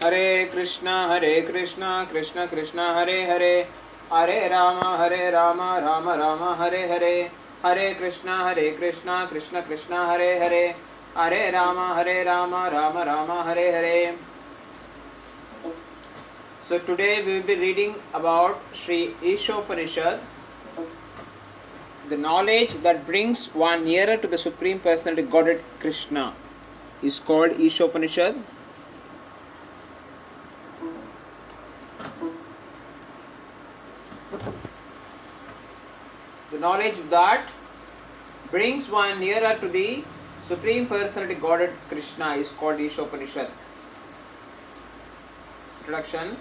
Krishna, Krishna Krishna, Hare Hare, Hare Rama, Rama Rama, Hare Hare, Hare Krishna, Krishna Krishna, Hare Hare, Hare Rama, Rama Rama, Hare Hare. So today we will be reading about Sri Isopanishad, the knowledge that brings one nearer to the Supreme Personality Godhead Krishna is called Isopanishad. The knowledge that brings one nearer to the Supreme Personality Godhead Krishna is called Isopanishad. Introduction.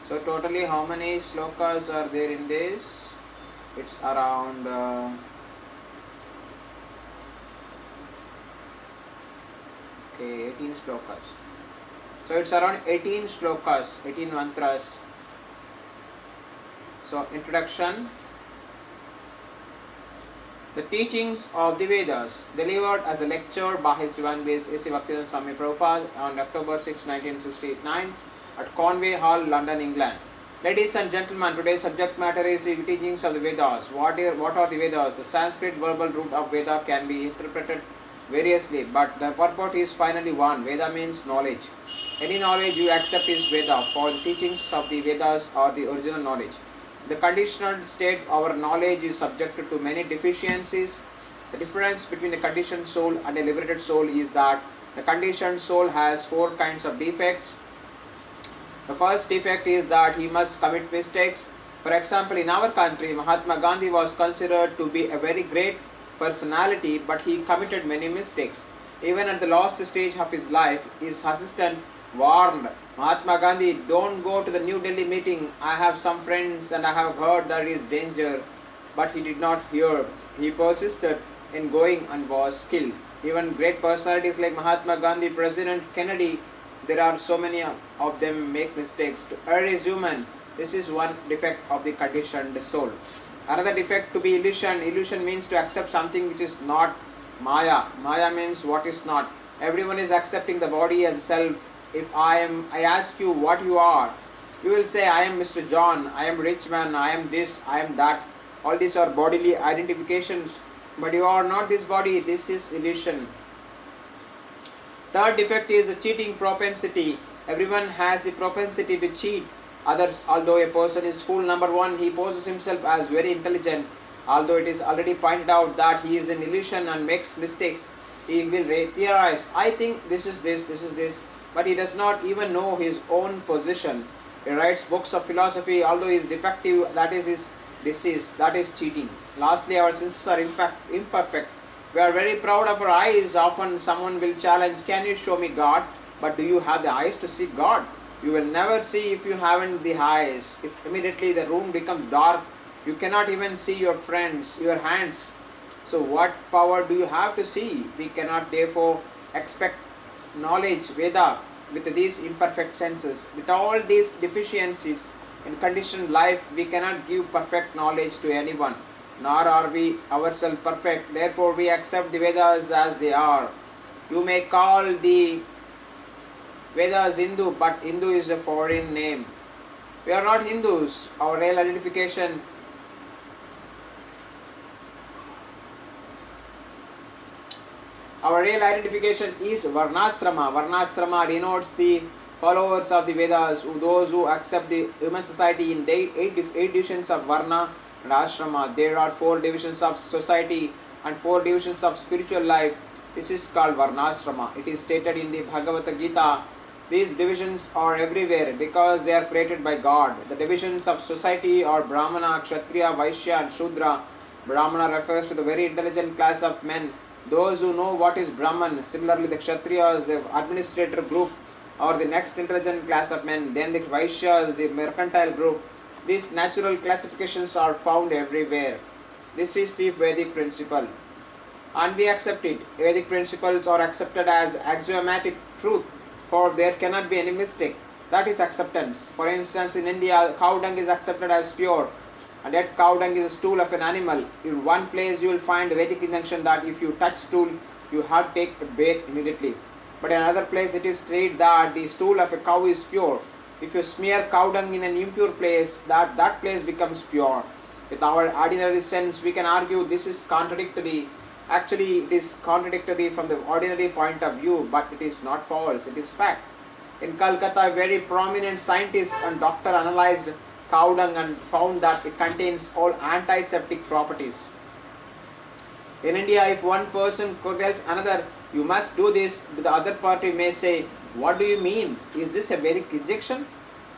So totally how many slokas are there in this? It's around 18 slokas. So it's around 18 slokas, 18 mantras. So introduction. The teachings of the Vedas, delivered as a lecture by His Evangelist A.C. Bhaktivedanta Swami Prabhupada on October 6, 1969 at Conway Hall, London, England. Ladies and gentlemen, today's subject matter is the teachings of the Vedas. What are the Vedas? The Sanskrit verbal root of Veda can be interpreted variously, but the purport is finally one. Veda means knowledge. Any knowledge you accept is Veda, for the teachings of the Vedas are the original knowledge. The conditioned state, our knowledge is subjected to many deficiencies. The difference between a conditioned soul and a liberated soul is that the conditioned soul has 4 kinds of defects. The first defect is that he must commit mistakes. For example, in our country, Mahatma Gandhi was considered to be a very great personality, but he committed many mistakes. Even at the last stage of his life, his assistant warned Mahatma Gandhi, "Don't go to the New Delhi meeting. I have some friends and I have heard there is danger." But he did not hear. He persisted in going and was killed. Even great personalities like Mahatma Gandhi, President Kennedy, there are so many of them make mistakes. To err is human. This is one defect of the conditioned soul. Another defect to be illusion. Illusion means to accept something which is not. Maya. Maya means what is not. Everyone is accepting the body as self. If I ask you what you are, you will say, "I am Mr. John, I am rich man, I am this, I am that." All these are bodily identifications. But you are not this body. This is illusion. Third defect is a cheating propensity. Everyone has the propensity to cheat others. Although a person is fool number 1, he poses himself as very intelligent. Although it is already pointed out that he is an illusion and makes mistakes, he will theorize, "I think this is this," but he does not even know his own position. He writes books of philosophy, although he is defective, that is his disease, that is cheating. Lastly, our senses are in fact imperfect. We are very proud of our eyes. Often someone will challenge, "Can you show me God?" But do you have the eyes to see God? You will never see if you haven't the eyes. If immediately the room becomes dark, you cannot even see your friends, your hands. So what power do you have to see? We cannot therefore expect knowledge, Veda, with these imperfect senses. With all these deficiencies in conditioned life, we cannot give perfect knowledge to anyone. Nor are we ourselves perfect. Therefore we accept the Vedas as they are. You may call the Vedas Hindu, but Hindu is a foreign name. We are not Hindus. Our real identification is Varnasrama. Varnasrama denotes the followers of the Vedas, those who accept the human society in 8 divisions of Varna and Ashrama. There are 4 divisions of society and 4 divisions of spiritual life. This is called Varnasrama. It is stated in the Bhagavad Gita. These divisions are everywhere because they are created by God. The divisions of society are Brahmana, Kshatriya, Vaishya and Shudra. Brahmana refers to the very intelligent class of men, those who know what is Brahman. Similarly, the Kshatriyas, the administrator group, or the next intelligent class of men. Then the Vaishyas, the mercantile group. These natural classifications are found everywhere. This is the Vedic principle. And we accept it. Vedic principles are accepted as axiomatic truth. for there cannot be any mistake. That is acceptance. For instance, in India, cow dung is accepted as pure, and yet cow dung is a stool of an animal. In one place you will find the Vedic injunction that if you touch stool, you have to take a bath immediately. But in another place it is stated that the stool of a cow is pure. If you smear cow dung in an impure place, that place becomes pure. With our ordinary sense, we can argue this is contradictory. Actually, it is contradictory from the ordinary point of view, but it is not false, it is fact. In Calcutta, a very prominent scientist and doctor analyzed cow dung and found that it contains all antiseptic properties. In India, if one person tells another, you must do this, the other party may say, what do you mean? Is this a Vedic injunction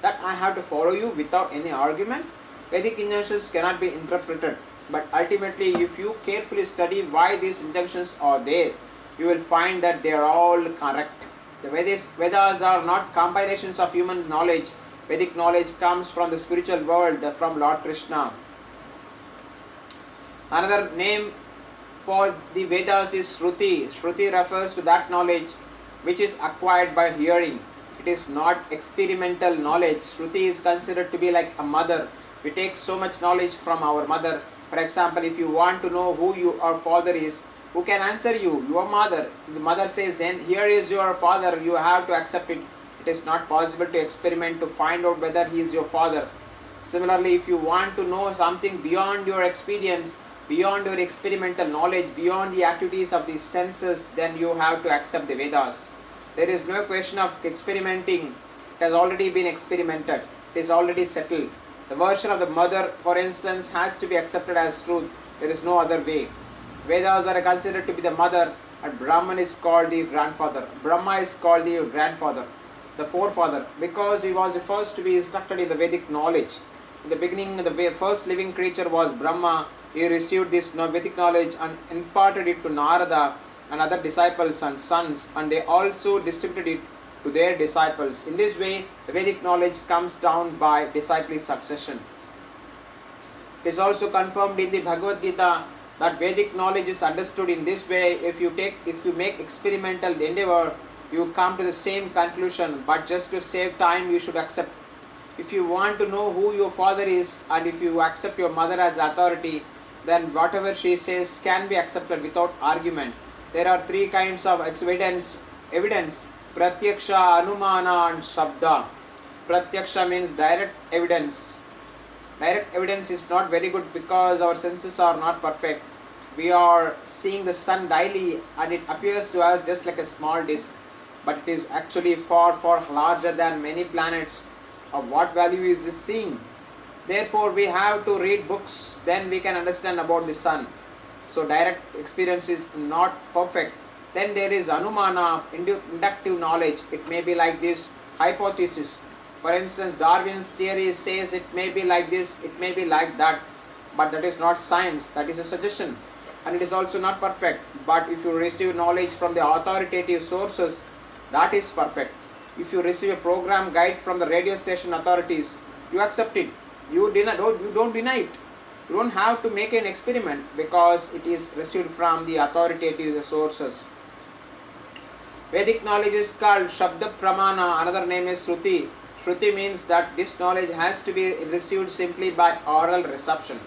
that I have to follow you without any argument? Vedic injunctions cannot be interpreted, but ultimately if you carefully study why these injunctions are there, you will find that they are all correct. The Vedas are not compilations of human knowledge. Vedic knowledge comes from the spiritual world, from Lord Krishna. Another name for the Vedas is Shruti. Shruti refers to that knowledge which is acquired by hearing. It is not experimental knowledge. Shruti is considered to be like a mother. We take so much knowledge from our mother. For example, if you want to know who your father is, who can answer you? Your mother. The mother says, here is your father, you have to accept it. It is not possible to experiment to find out whether he is your father. Similarly, if you want to know something beyond your experience, beyond your experimental knowledge, beyond the activities of the senses, then you have to accept the Vedas. There is no question of experimenting. It has already been experimented. It is already settled. The version of the mother, for instance, has to be accepted as truth. There is no other way. Vedas are considered to be the mother, and Brahman is called the grandfather. Brahma is called the grandfather, the forefather, because he was the first to be instructed in the Vedic knowledge. In the beginning, the first living creature was Brahma. He received this Vedic knowledge and imparted it to Narada and other disciples and sons, and they also distributed it to their disciples. In this way, the Vedic knowledge comes down by disciple succession. It is also confirmed in the Bhagavad Gita that Vedic knowledge is understood in this way. If you make experimental endeavor, you come to the same conclusion, but just to save time, you should accept. If you want to know who your father is, and if you accept your mother as authority, then whatever she says can be accepted without argument. There are three kinds of evidence: Pratyaksha, Anumana and Shabda. Pratyaksha means direct evidence. Direct evidence is not very good because our senses are not perfect. We are seeing the sun daily and it appears to us just like a small disk, but it is actually far, far larger than many planets. Of what value is this seeing? Therefore, we have to read books, then we can understand about the sun. So direct experience is not perfect. Then there is Anumana, inductive knowledge. It may be like this: hypothesis. For instance, Darwin's theory says it may be like this, it may be like that, but that is not science, that is a suggestion, and it is also not perfect. But if you receive knowledge from the authoritative sources, that is perfect. If you receive a program guide from the radio station authorities, you accept it. You don't deny it. You don't have to make an experiment because it is received from the authoritative sources. Vedic knowledge is called Shabda Pramana. Another name is Shruti. Shruti means that this knowledge has to be received simply by oral reception.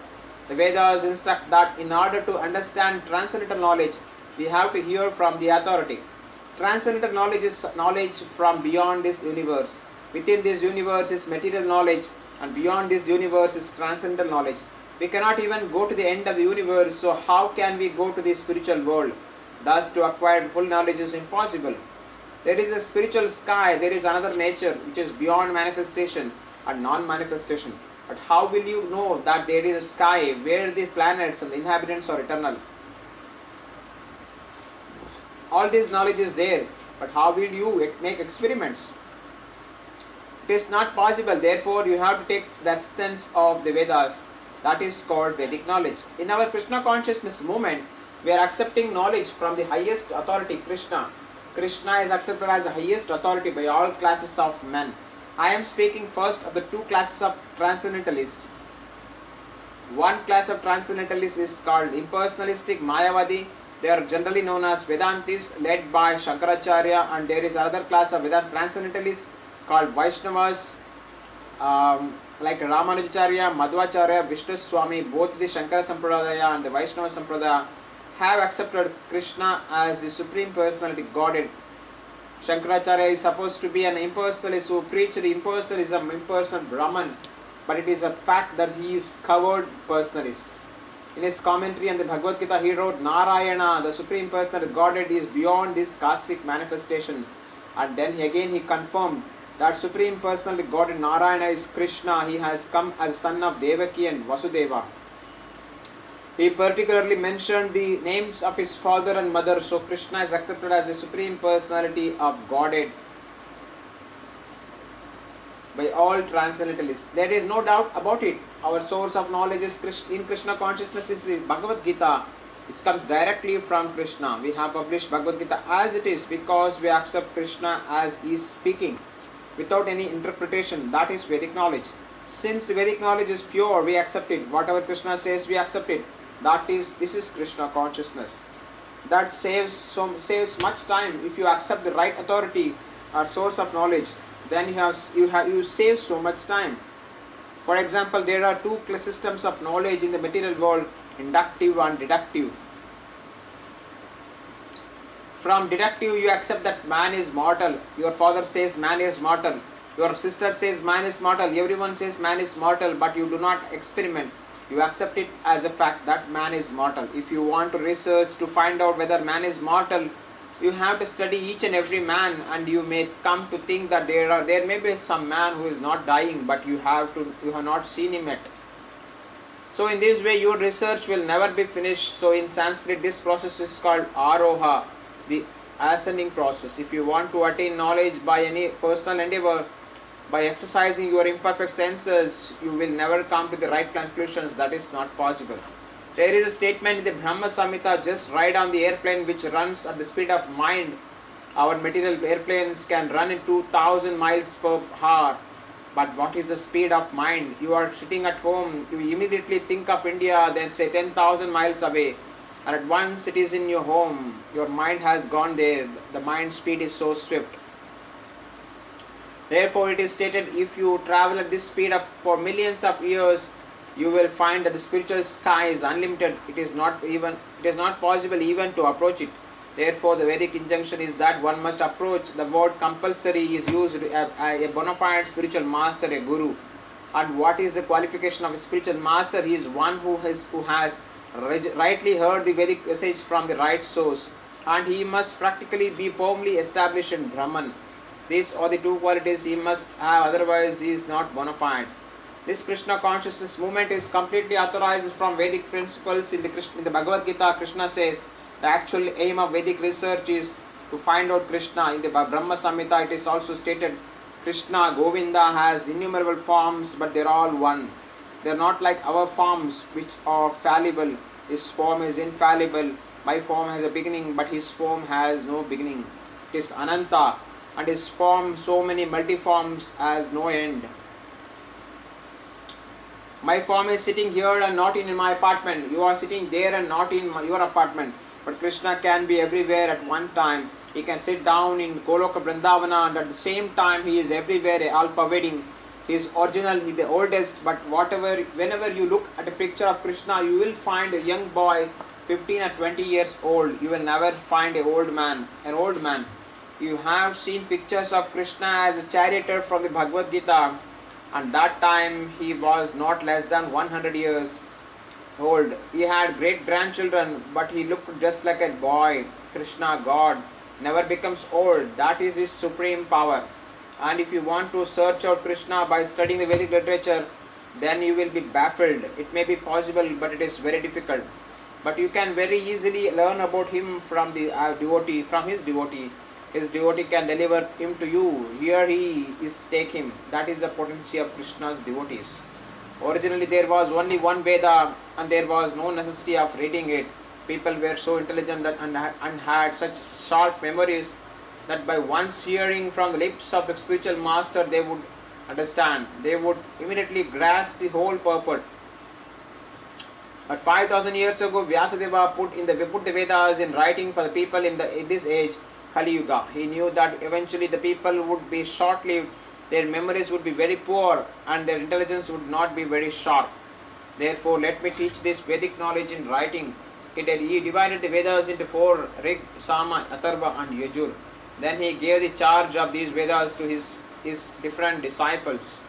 The Vedas instruct that in order to understand transcendental knowledge, we have to hear from the authority. Transcendental knowledge is knowledge from beyond this universe. Within this universe is material knowledge, and beyond this universe is transcendental knowledge. We cannot even go to the end of the universe, so how can we go to the spiritual world? Thus, to acquire full knowledge is impossible. There is a spiritual sky, there is another nature which is beyond manifestation and non-manifestation. But how will you know that there is a sky where the planets and the inhabitants are eternal? All this knowledge is there, but how will you make experiments? It is not possible. Therefore, you have to take the essence of the Vedas. That is called Vedic knowledge. In our Krishna consciousness movement, we are accepting knowledge from the highest authority, Krishna. Krishna is accepted as the highest authority by all classes of men. I am speaking first of the two classes of transcendentalists. One class of transcendentalists is called impersonalistic Mayavadi, They are generally known as Vedantis, led by Shankaracharya, and there is another class of Vedanta transcendentalists called Vaishnavas, like Ramanujacharya, Madhvacharya, Vishnu Swami. Both the Shankara Sampradaya and the Vaishnava Sampradaya have accepted Krishna as the Supreme Personality Godhead. Shankaracharya is supposed to be an impersonalist who preached impersonalism, impersonal Brahman, but it is a fact that he is covered personalist. In his commentary on the Bhagavad Gita, he wrote, Narayana, the Supreme Personality Godhead, is beyond this cosmic manifestation. And then again he confirmed that Supreme Personality Godhead Narayana is Krishna. He has come as son of Devaki and Vasudeva. He particularly mentioned the names of his father and mother, so Krishna is accepted as the Supreme Personality of Godhead by all transcendentalists. There is no doubt about it. Our source of knowledge is in Krishna consciousness is the Bhagavad Gita, which comes directly from Krishna. We have published Bhagavad Gita as it is because we accept Krishna as he is speaking without any interpretation. That is Vedic knowledge. Since Vedic knowledge is pure, we accept it. Whatever Krishna says, we accept it. This is Krishna consciousness. That saves much time. If you accept the right authority or source of knowledge, then you save so much time. For example, there are two systems of knowledge in the material world: inductive and deductive. From deductive, you accept that man is mortal. Your father says man is mortal. Your sister says man is mortal. Everyone says man is mortal, but you do not experiment. You accept it as a fact that man is mortal. If you want to research to find out whether man is mortal, you have to study each and every man, and you may come to think that there may be some man who is not dying, but you have not seen him yet. So in this way your research will never be finished. So in Sanskrit this process is called Aroha, the ascending process. If you want to attain knowledge by any personal endeavor, by exercising your imperfect senses, you will never come to the right conclusions. That is not possible. There is a statement in the Brahma Samhita, just ride on the airplane which runs at the speed of mind. Our material airplanes can run in 2000 miles per hour. But what is the speed of mind? You are sitting at home, you immediately think of India, then say 10,000 miles away. And at once it is in your home, your mind has gone there. The mind speed is so swift. Therefore it is stated, if you travel at this speed for millions of years, you will find that the spiritual sky is unlimited. It is not possible even to approach it. Therefore the Vedic injunction is that one must approach. The word compulsory is used, a bona fide spiritual master, a guru. And what is the qualification of a spiritual master? He is one who has rightly heard the Vedic message from the right source, and he must practically be firmly established in Brahman. These are the two qualities he must have, otherwise he is not bona fide. This Krishna consciousness movement is completely authorized from Vedic principles. In the Bhagavad Gita, Krishna says the actual aim of Vedic research is to find out Krishna. In the Brahma Samhita it is also stated, Krishna, Govinda has innumerable forms, but they are all one. They are not like our forms which are fallible. His form is infallible. My form has a beginning, but his form has no beginning. It is Ananta, and his form so many multiforms has no end. My form is sitting here and not in my apartment. You are sitting there and not in your apartment. But Krishna can be everywhere at one time. He can sit down in Goloka Vrindavana, and at the same time he is everywhere, all pervading. He is original, he is the oldest, but whenever you look at a picture of Krishna, you will find a young boy, 15 or 20 years old. You will never find an old man. You have seen pictures of Krishna as a charioteer from the Bhagavad Gita, and that time he was not less than 100 years old. He had great grandchildren, but he looked just like a boy. Krishna, God, never becomes old. That is his supreme power. And if you want to search out Krishna by studying the Vedic literature, then you will be baffled. It may be possible, but it is very difficult. But you can very easily learn about him from the devotee, from his devotee. His devotee can deliver him to you. Here he is, take him. That is the potency of Krishna's devotees. Originally there was only one Veda, and there was no necessity of reading it. People were so intelligent and had such sharp memories that by once hearing from the lips of the spiritual master, they would understand. They would immediately grasp the whole purport. But 5,000 years ago, Vyasadeva put the Vedas in writing for the people in this age, Kali Yuga. He knew that eventually the people would be short-lived, their memories would be very poor, and their intelligence would not be very sharp. Therefore, let me teach this Vedic knowledge in writing. He divided the Vedas into 4: Rig, Sama, Atharva, and Yajur. Then he gave the charge of these Vedas to his different disciples.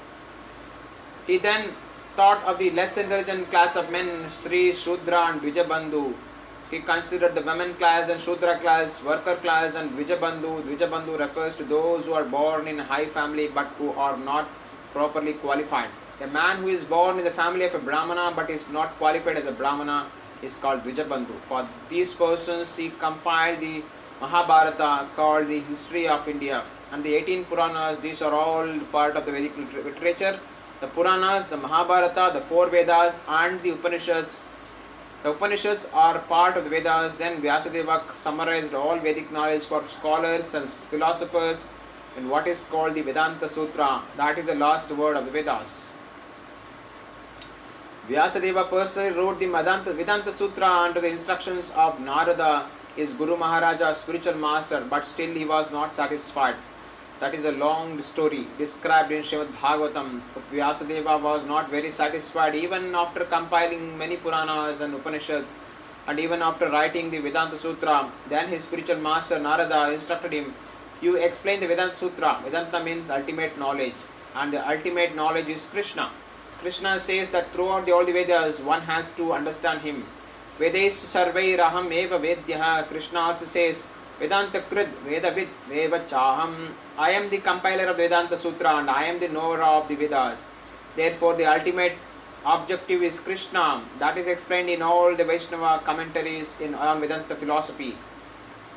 He then thought of the less intelligent class of men, Sri, Shudra, and Dvijabandhu. He considered the women class and Shudra class, worker class, and Dvijabandhu. Dvijabandhu refers to those who are born in a high family but who are not properly qualified. A man who is born in the family of a Brahmana but is not qualified as a Brahmana is called Dvijabandhu. For these persons, he compiled the Mahabharata, called the History of India, and the 18 Puranas. These are all part of the Vedic literature. The Puranas, the Mahabharata, the 4 Vedas, and the Upanishads. The Upanishads are part of the Vedas. Then Vyasadeva summarized all Vedic knowledge for scholars and philosophers in what is called the Vedanta Sutra. That is the last word of the Vedas. Vyasadeva personally wrote the Vedanta Sutra under the instructions of Narada, his Guru Maharaja, spiritual master, but still he was not satisfied. That is a long story described in Srimad Bhagavatam. Vyasadeva was not very satisfied even after compiling many Puranas and Upanishads, and even after writing the Vedanta Sutra. Then his spiritual master Narada instructed him, "You explain the Vedanta Sutra." Vedanta means ultimate knowledge, and the ultimate knowledge is Krishna. Krishna says that throughout all the Vedas one has to understand him. Vedaist sarvairaham eva vedyaha. Krishna also says, Vedanta Krid, Vedavid, Veva Chaham. I am the compiler of Vedanta Sutra and I am the knower of the Vedas. Therefore, the ultimate objective is Krishna. That is explained in all the Vaishnava commentaries on Vedanta philosophy.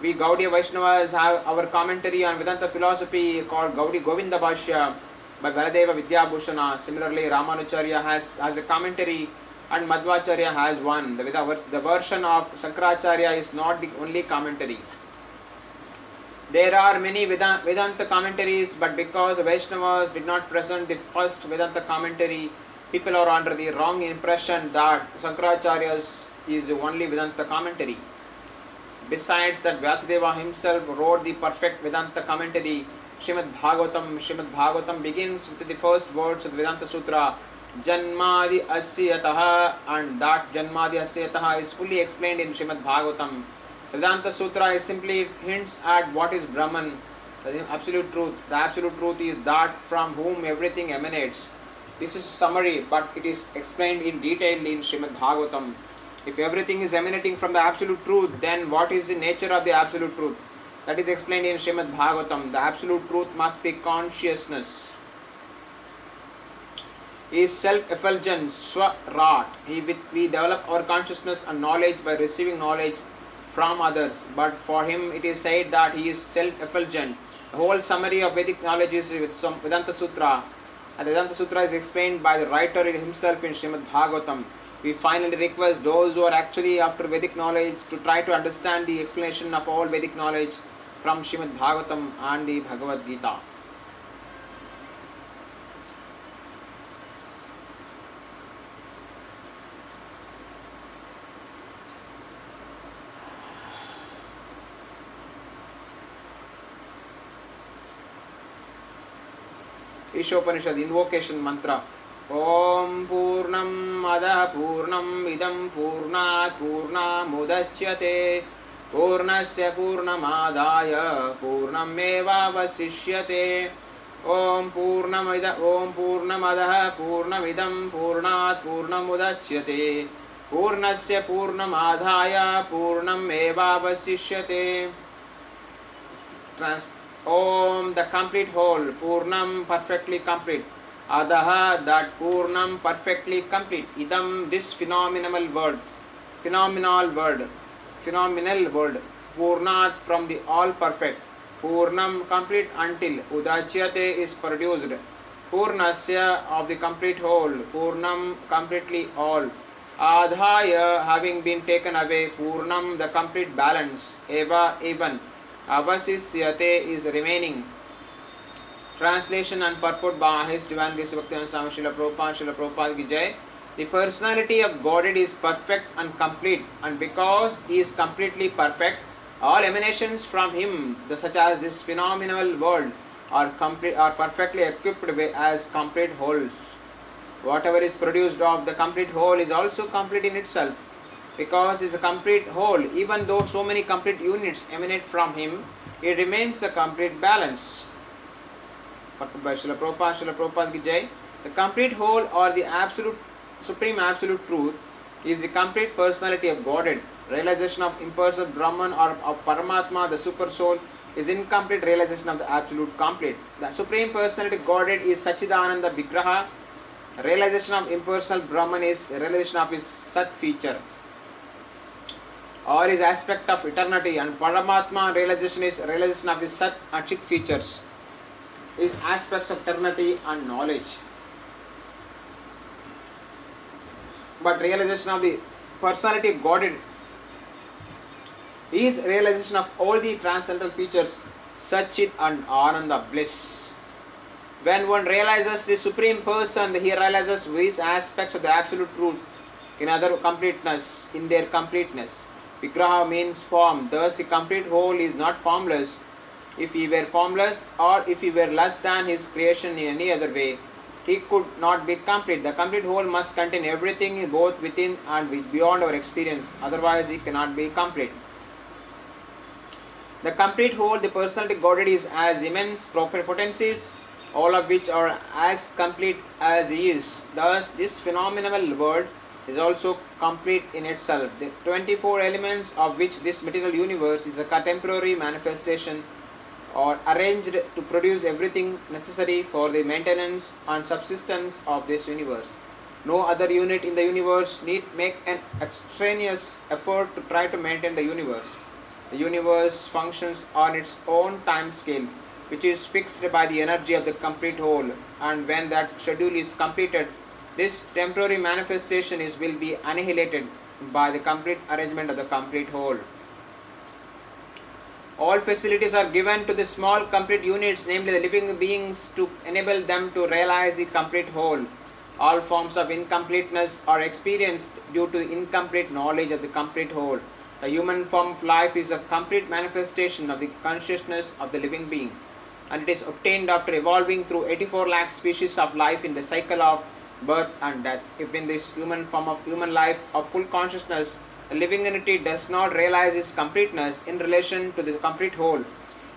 We Gaudiya Vaishnavas have our commentary on Vedanta philosophy called Gaudi Govinda Bhashya by Baladeva Vidyabhushana. Similarly, Ramanujacharya has a commentary and Madhvacharya has one. The version of Shankaracharya is not the only commentary. There are many Vedanta commentaries, but because the Vaishnavas did not present the first Vedanta commentary, people are under the wrong impression that Shankaracharya's is the only Vedanta commentary. Besides that, Vyasadeva himself wrote the perfect Vedanta commentary, Srimad Bhagavatam. Srimad Bhagavatam begins with the first words of the Vedanta Sutra, Janmadi Asyataha, and that Janmadi Asyataha is fully explained in Srimad Bhagavatam. Vedanta Sutra is simply hints at what is Brahman, the absolute truth. The absolute truth is that from whom everything emanates. This is summary, but it is explained in detail in Srimad Bhagavatam. If everything is emanating from the absolute truth, then what is the nature of the absolute truth? That is explained in Srimad Bhagavatam. The absolute truth must be consciousness. He is self-effulgent, Swarat. We develop our consciousness and knowledge by receiving knowledge from others, but for him it is said that he is self-effulgent. The whole summary of Vedic knowledge is with some Vedanta Sutra, and the Vedanta Sutra is explained by the writer himself in Srimad Bhagavatam. We finally request those who are actually after Vedic knowledge to try to understand the explanation of all Vedic knowledge from Srimad Bhagavatam and the Bhagavad Gita. Isopanishad Invocation Mantra. Om Purnam Adah Purnam Idam Purnat Purnamudachyate Purnasya Purnamadaya Purnameva Vasishyate. Om Purnamadah Purnamidam Purnat Purnamudachyate Purnasya Purnamadaya Purnameva Vasishyate. Om, the complete whole, Purnam, perfectly complete, Adaha, that Purnam, perfectly complete, Idam, this phenomenal word, Purnat, from the all perfect, Purnam, complete until, Udachyate is produced, Purnasya, of the complete whole, Purnam, completely all, Adhaya, having been taken away, Purnam, the complete balance, Eva, even, Avasisyate is remaining. Translation and purport by His Divine Grace Bhaktivedanta Swami Srila Prabhupada ki Jai. The personality of Godhead is perfect and complete, and because He is completely perfect, all emanations from Him, such as this phenomenal world, are perfectly equipped as complete wholes. Whatever is produced of the complete whole is also complete in itself. Because He is a complete whole, even though so many complete units emanate from Him, it remains a complete balance. Srila Prabhupada ki jai. The complete whole, or the absolute, supreme absolute truth, is the complete personality of Godhead. Realization of impersonal Brahman or of Paramatma, the super soul, is incomplete realization of the absolute complete. The supreme personality of Godhead is Sachidananda Vigraha. Realization of impersonal Brahman is realization of his Sat feature, or his aspect of eternity, and Paramatma realization is realization of his Sat and Chit features, his aspects of eternity and knowledge. But realization of the personality of Godhead is realization of all the transcendental features, Satchit and Ananda bliss. When one realizes the Supreme Person, he realizes these aspects of the Absolute Truth in their completeness. Vigraha means form, thus the complete whole is not formless. If he were formless, or if he were less than his creation in any other way, he could not be complete. The complete whole must contain everything both within and beyond our experience, otherwise he cannot be complete. The complete whole, the personality Godhead, is as immense potencies, all of which are as complete as He is. Thus, this phenomenal world is also complete in itself. The 24 elements of which this material universe is a temporary manifestation or arranged to produce everything necessary for the maintenance and subsistence of this universe. No other unit in the universe need make an extraneous effort to try to maintain the universe. The universe functions on its own time scale, which is fixed by the energy of the complete whole, and when that schedule is completed, this temporary manifestation will be annihilated by the complete arrangement of the complete whole. All facilities are given to the small complete units, namely the living beings, to enable them to realize the complete whole. All forms of incompleteness are experienced due to incomplete knowledge of the complete whole. The human form of life is a complete manifestation of the consciousness of the living being, and it is obtained after evolving through 84 lakh species of life in the cycle of birth and death. If in this human form of human life of full consciousness, the living entity does not realize its completeness in relation to the complete whole,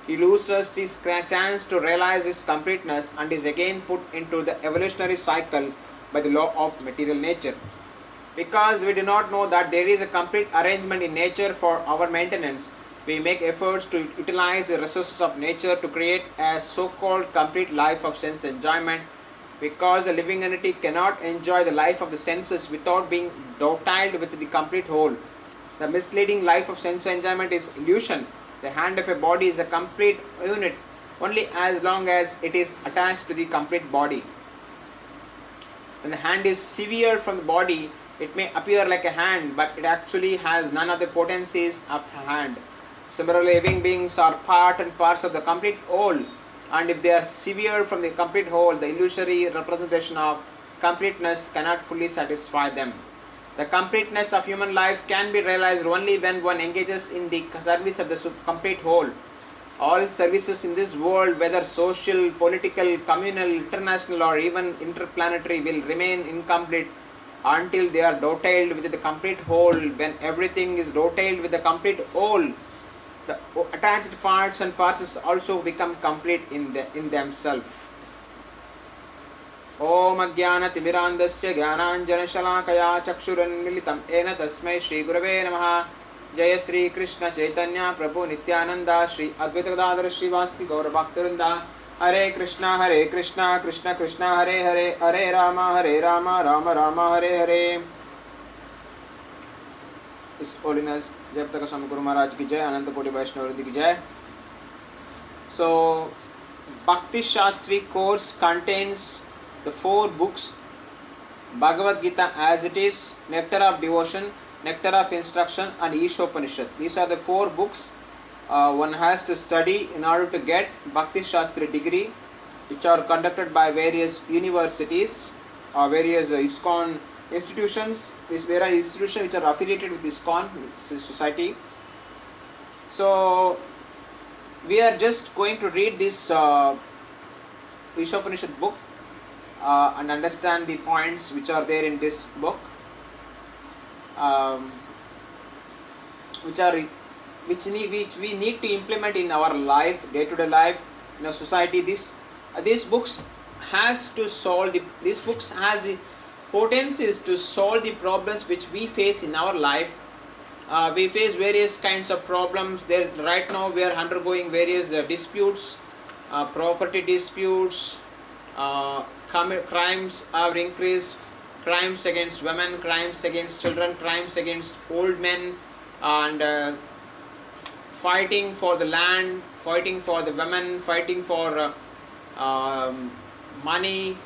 he loses this chance to realize his completeness and is again put into the evolutionary cycle by the law of material nature. Because we do not know that there is a complete arrangement in nature for our maintenance, we make efforts to utilize the resources of nature to create a so-called complete life of sense enjoyment. Because the living entity cannot enjoy the life of the senses without being dotted with the complete whole. The misleading life of sense enjoyment is illusion. The hand of a body is a complete unit only as long as it is attached to the complete body. When the hand is severed from the body, it may appear like a hand, but it actually has none of the potencies of a hand. Similarly, living beings are part and parcel of the complete whole, and if they are severed from the complete whole, the illusory representation of completeness cannot fully satisfy them. The completeness of human life can be realized only when one engages in the service of the complete whole. All services in this world, whether social, political, communal, international, or even interplanetary, will remain incomplete until they are dotted with the complete whole. When everything is dotted with the complete whole, the attached parts and parcels also become complete in themselves. Om Ajnana Timirandasya Jnananjana Shalakaya Chakshuranmilitam Ena Tasmai Shri Gurave Namaha. Jaya Sri Krishna Chaitanya Prabhu Nityananda Shri Advaita Gadadhara Shri Vasti Gaura Bhaktarinda. Hare Krishna Krishna Krishna Hare Hare, Hare Rama Rama Rama Hare Hare. His Holiness Jayapataka Swami Guru Maharaj ki Jai, Ananta Koti Vaishnava ki Jai. So, Bhakti Shastri course contains the 4 books: Bhagavad Gita as it is, Nectar of Devotion, Nectar of Instruction, and Isopanishad. These are the 4 books one has to study in order to get Bhakti Shastri degree, which are conducted by various universities, various ISKCON institutions, there are institutions which are affiliated with ISKCON, society. So we are just going to read this Isopanishad book and understand the points which are there in this book, which we need to implement in our life, day-to-day life, in a society. These books has to solve these books has the potencies to solve the problems which we face in our life. We face various kinds of problems. There right now we are undergoing various disputes, property disputes, crimes have increased, crimes against women, crimes against children, crimes against old men, and fighting for the land, fighting for the women, fighting for money.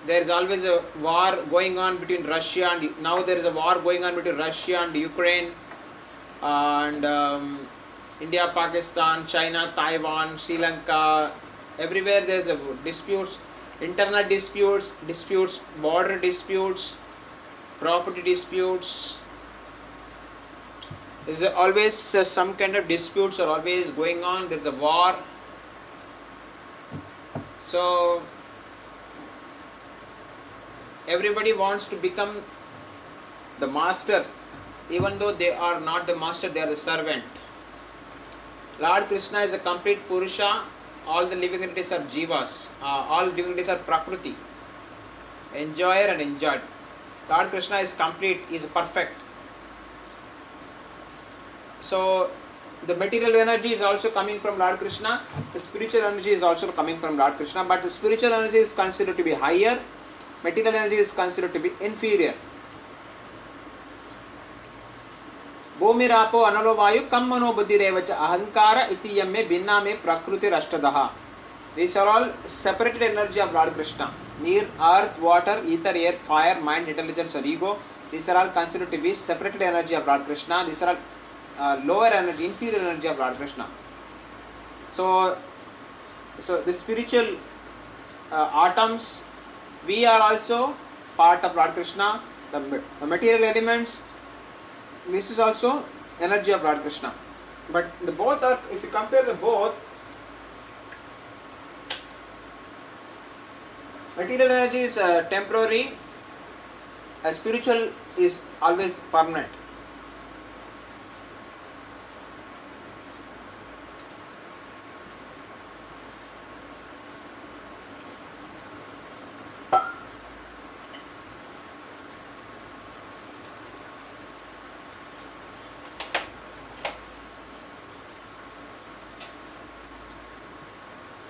There is always a war going on between Russia and now there is a war going on between Russia and Ukraine, and India, Pakistan, China, Taiwan, Sri Lanka. Everywhere there is a disputes, internal disputes, border disputes, property disputes. There is always some kind of disputes are always going on. There is a war. So everybody wants to become the master, even though they are not the master, they are the servant. Lord Krishna is a complete Purusha. All the living entities are Jivas. All living entities are Prakriti, enjoyer and enjoyed. Lord Krishna is complete, is perfect. So the material energy is also coming from Lord Krishna. The spiritual energy is also coming from Lord Krishna. But the spiritual energy is considered to be higher. Material energy is considered to be inferior. Bhumirapo analo vayu kammano buddhirevacha ahankara iti yamme binna me prakriti rashtadaha. These are all separated energy of Lord Krishna. Near, earth, water, ether, air, fire, mind, intelligence or ego. These are all considered to be separated energy of Lord Krishna. These are all lower energy, inferior energy of Lord Krishna. So the spiritual atoms, we are also part of Lord Krishna. The material elements, this is also energy of Lord Krishna. But the both are, if you compare the both, material energy is temporary, spiritual is always permanent.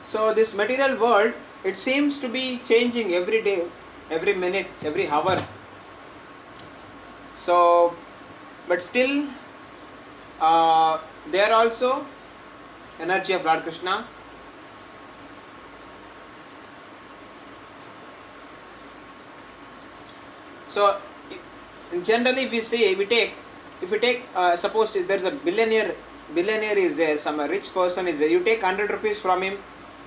So this material world, it seems to be changing every day, every minute, every hour. So, but still, they are also energy of Lord Krishna. So, generally we say, if we take, suppose there is a billionaire is there, some rich person is there, you take 100 rupees from him,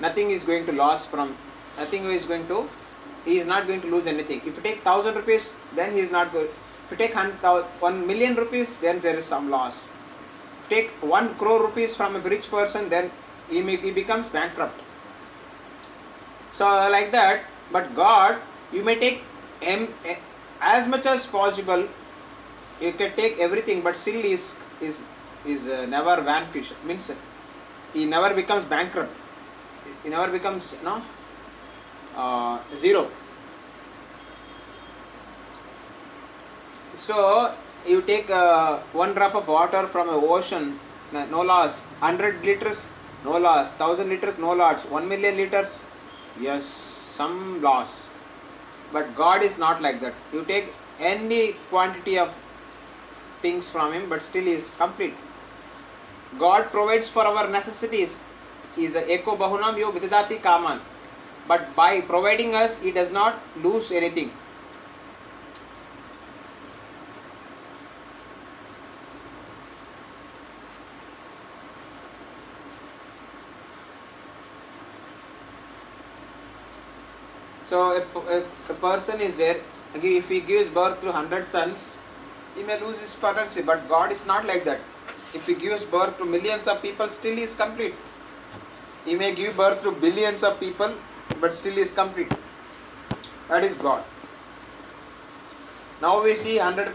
nothing is going to lose from, he is not going to lose anything. If you take 1000 rupees, then he is not going. If you take 1 million rupees, then there is some loss. If you take 1 crore rupees from a rich person, then he becomes bankrupt. So like that, but God, you may take as much as possible, you can take everything, but still is never vanquished, means he never becomes bankrupt. He never becomes zero. So you take 1 drop of water from an ocean, no loss. 100 liters, no loss. 1000 liters, no loss. 1 million liters, yes, some loss. But God is not like that. You take any quantity of things from him, but still is complete. God provides for our necessities. Is a eko bahunam yo vidadati kaman, but by providing us, he does not lose anything. So a person is there, If he gives birth to 100 sons, he may lose his potency, but God is not like that. If he gives birth to millions of people, still he is complete. He may give birth to billions of people, but still he is complete. That is God. Now we see 100,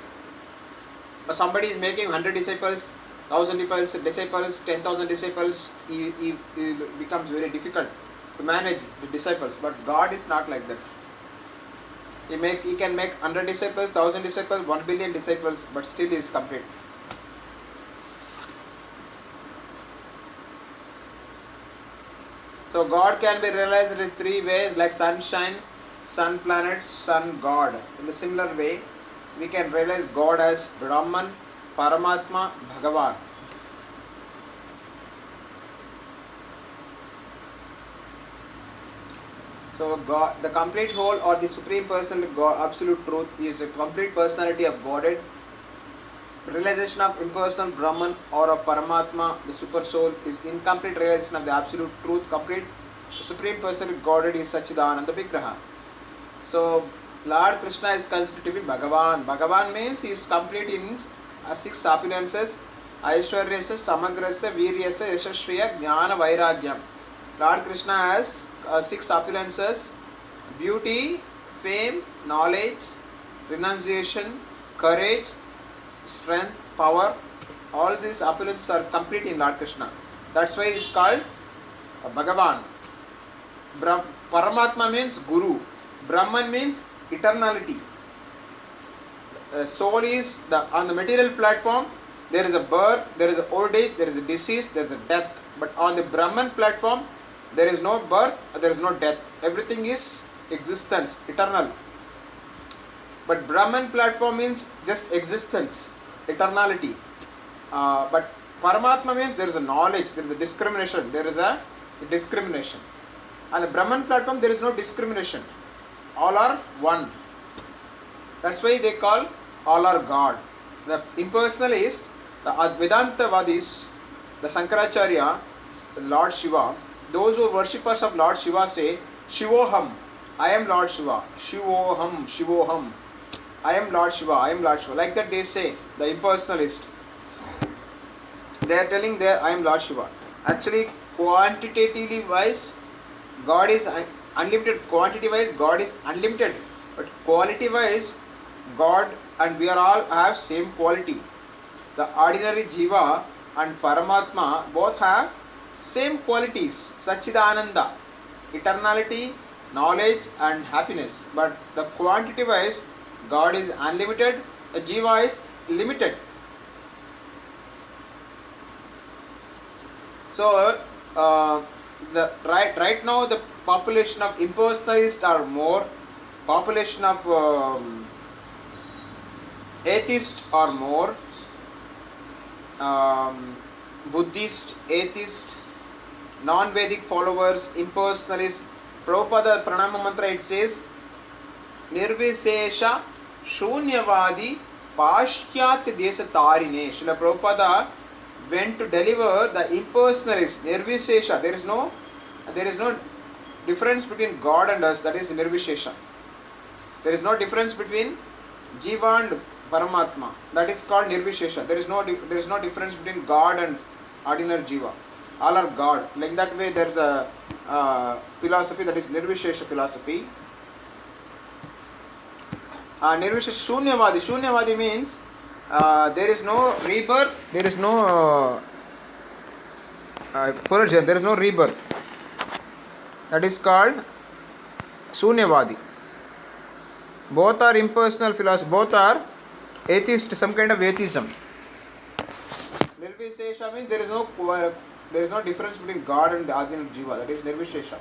somebody is making 100 disciples, 1000 disciples, 10,000 disciples, he becomes very difficult to manage the disciples, but God is not like that. He can make 100 disciples, 1000 disciples, 1 billion disciples, but still he is complete. So God can be realized in 3 ways, like sunshine, sun planet, sun God. In a similar way, we can realize God as Brahman, Paramatma, Bhagavan. So God, the complete whole or the supreme personality, God, absolute truth, is the complete personality of Godhead. Realization of impersonal Brahman or of Paramatma, the super soul, is incomplete realization of the absolute truth. Complete supreme personality Godhead is Sachidananda Vigraha. So Lord Krishna is considered to be Bhagavan. Bhagavan means he is complete in 6 opulences: Aishwaryasya, Samagrasya, Viryasya, Yashashriya, Jnana, Vairagyam. Lord Krishna has 6 opulences: beauty, fame, knowledge, renunciation, courage, strength, power. All these opulences are complete in Lord Krishna. That's why he is called Bhagavan. Paramatma means Guru. Brahman means eternality. Soul is on the material platform. There is a birth, there is an old age, there is a disease, there is a death. But on the Brahman platform, there is no birth, there is no death. Everything is existence, eternal. But Brahman platform means just existence, eternality. But Paramatma means there is a knowledge, there is a discrimination, there is a discrimination. On the Brahman platform, there is no discrimination. All are one. That's why they call all are God. The impersonalist, the Advaitavadis, the Sankaracharya, the Lord Shiva, those who are worshippers of Lord Shiva say, Shivoham, I am Lord Shiva. Shivoham, Shivoham, I am Lord Shiva, I am Lord Shiva. Like that they say, the impersonalist. They are telling there, I am Lord Shiva. Actually, quantitatively wise, God is unlimited. Quantity wise, God is unlimited. But quality wise, God and we are all have same quality. The ordinary Jiva and Paramatma both have same qualities. Sachidananda, eternality, knowledge and happiness. But the quantity wise, God is unlimited, the Jiva is limited. So right now the population of impersonalists are more, population of atheists are more, Buddhist, atheist, non-Vedic followers, impersonalists. Prabhupada Pranama Mantra, it says, Nirvisesha Shunyavadi Pashtyat Desa Tarine. Srila Prabhupada went to deliver the impersonalists, Nirvisesha. There is no difference between God and us, that is Nirvishesha. There is no difference between Jiva and Paramatma, that is called Nirvishesha. There is no difference between God and ordinary Jiva. All are God. Like that way there is a philosophy, that is Nirvishesha philosophy. Nirvishesha Shunyavadi. Shunyavadi means there is no rebirth, there is no Purusha, there is no rebirth. That is called Shunyavadi. Both are impersonal philosophy, both are atheist, some kind of atheism. Nirvishesha means there is no difference between God and the ordinary Jiva, that is Nirvishesha.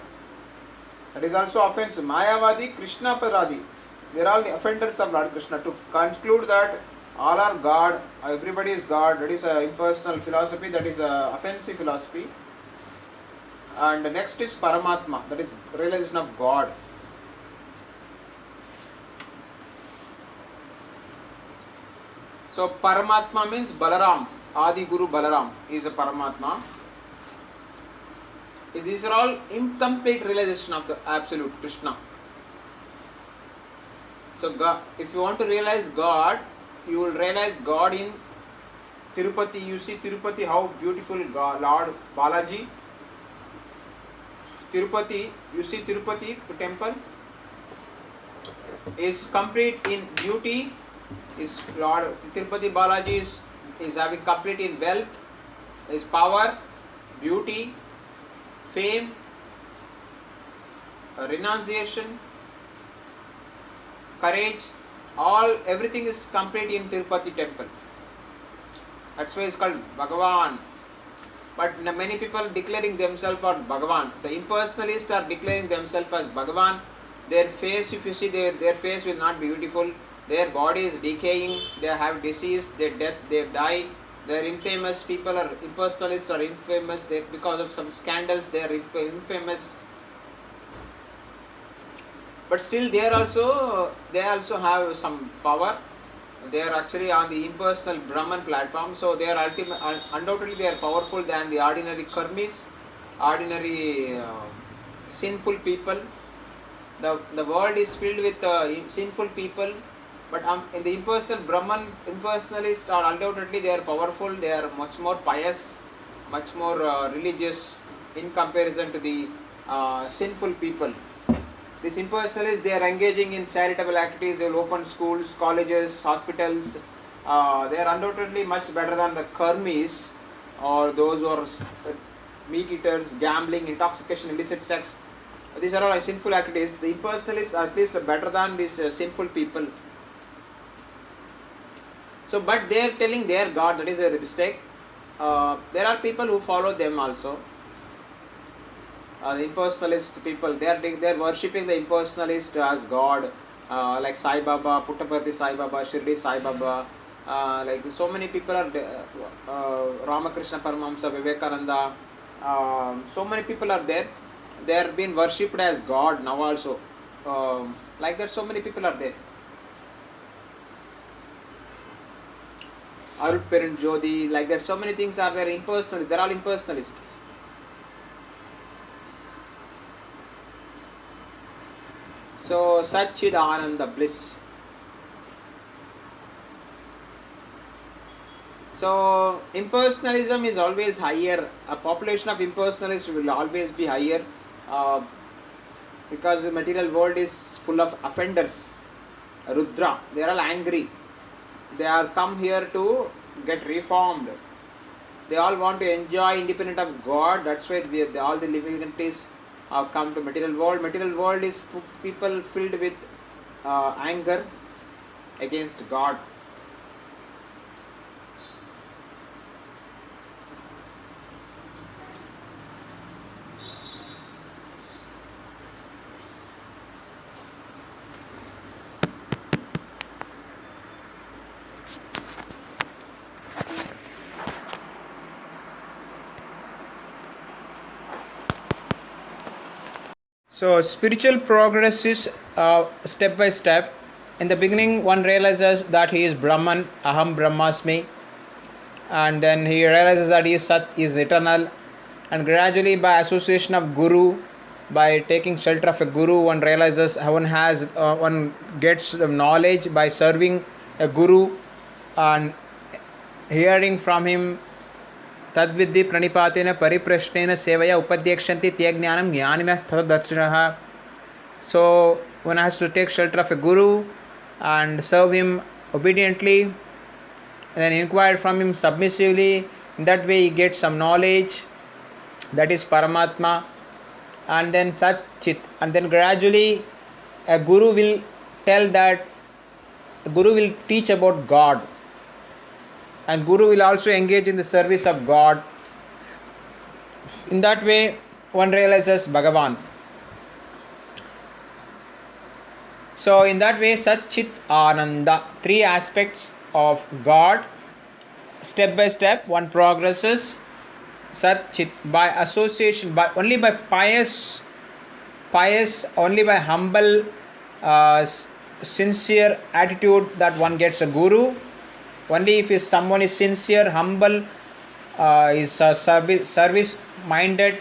That is also offensive. Mayavadi, Krishna Paradi, they are all the offenders of Lord Krishna. To conclude that all are God, everybody is God, that is an impersonal philosophy, that is an offensive philosophy. And the next is Paramatma, that is realization of God. So Paramatma means Balaram, Adi Guru Balaram is a Paramatma. These are all incomplete realization of the absolute Krishna. So God, if you want to realize God, you will realize God in Tirupati. You see Tirupati, how beautiful God, Lord Balaji. Tirupati, you see Tirupati temple is complete in beauty. Is Lord Tirupati Balaji is having complete in wealth, his power, beauty, fame, renunciation, courage, everything is complete in Tirupati temple. That's why it's called Bhagavan. But many people declaring themselves as Bhagavan. The impersonalists are declaring themselves as Bhagavan. Their face, if you see, their face will not be beautiful. Their body is decaying. They have disease. They death. They die. They are infamous. People are impersonalists are infamous. Because of some scandals, they are infamous. But still, they also have some power. They are actually on the impersonal Brahman platform, so they are undoubtedly they are powerful than the ordinary karmis, ordinary sinful people. The world is filled with sinful people, but in the impersonal Brahman, impersonalists are undoubtedly they are powerful. They are much more pious, much more religious in comparison to the sinful people. These impersonalists, they are engaging in charitable activities. They will open schools, colleges, hospitals. They are undoubtedly much better than the karmis or those who are meat eaters, gambling, intoxication, illicit sex. These are all sinful activities. The impersonalists are at least better than these sinful people. So, but they are telling they are God. That is a mistake. There are people who follow them also. Impersonalist people, they are worshipping the impersonalist as God, like Sai Baba, Puttaparthi Sai Baba, Shirdi Sai Baba, like so many people are Ramakrishna Paramahamsa, Vivekananda, so many people are there. They are being worshipped as God now also. Like that, so many people are there. Arup Parent Jodi, like that, so many things are there. Impersonalists, they're all impersonalists. So, Satchidananda bliss. So, impersonalism is always higher. A population of impersonalists will always be higher because the material world is full of offenders. Rudra, they are all angry. They are come here to get reformed. They all want to enjoy independent of God. That's why all the living entities have come to material world. Material world is people filled with anger against God. So spiritual progress is step by step. In the beginning, one realizes that he is Brahman, Aham Brahmasmi, and then he realizes that he is Sat, is eternal, and gradually by association of Guru, by taking shelter of a Guru, one realizes one gets knowledge by serving a Guru and hearing from him. तद्विद्धि प्रणिपातेन परिप्रश्नेन सेवया उपध्यक्षन्ति ते ज्ञानं ज्ञानिनः तददर्शिनः. So one has to take shelter of a guru and serve him obediently and then inquire from him submissively. In that way he gets some knowledge, that is Paramatma, and then Sat Chit, and then gradually a guru will teach about God, and Guru will also engage in the service of God. In that way, one realizes Bhagavan. So, in that way, Sat Chit Ananda, three aspects of God. Step by step, one progresses. Sat Chit, by association, only by pious, only by humble, sincere attitude that one gets a Guru. Only if someone is sincere, humble, is service minded,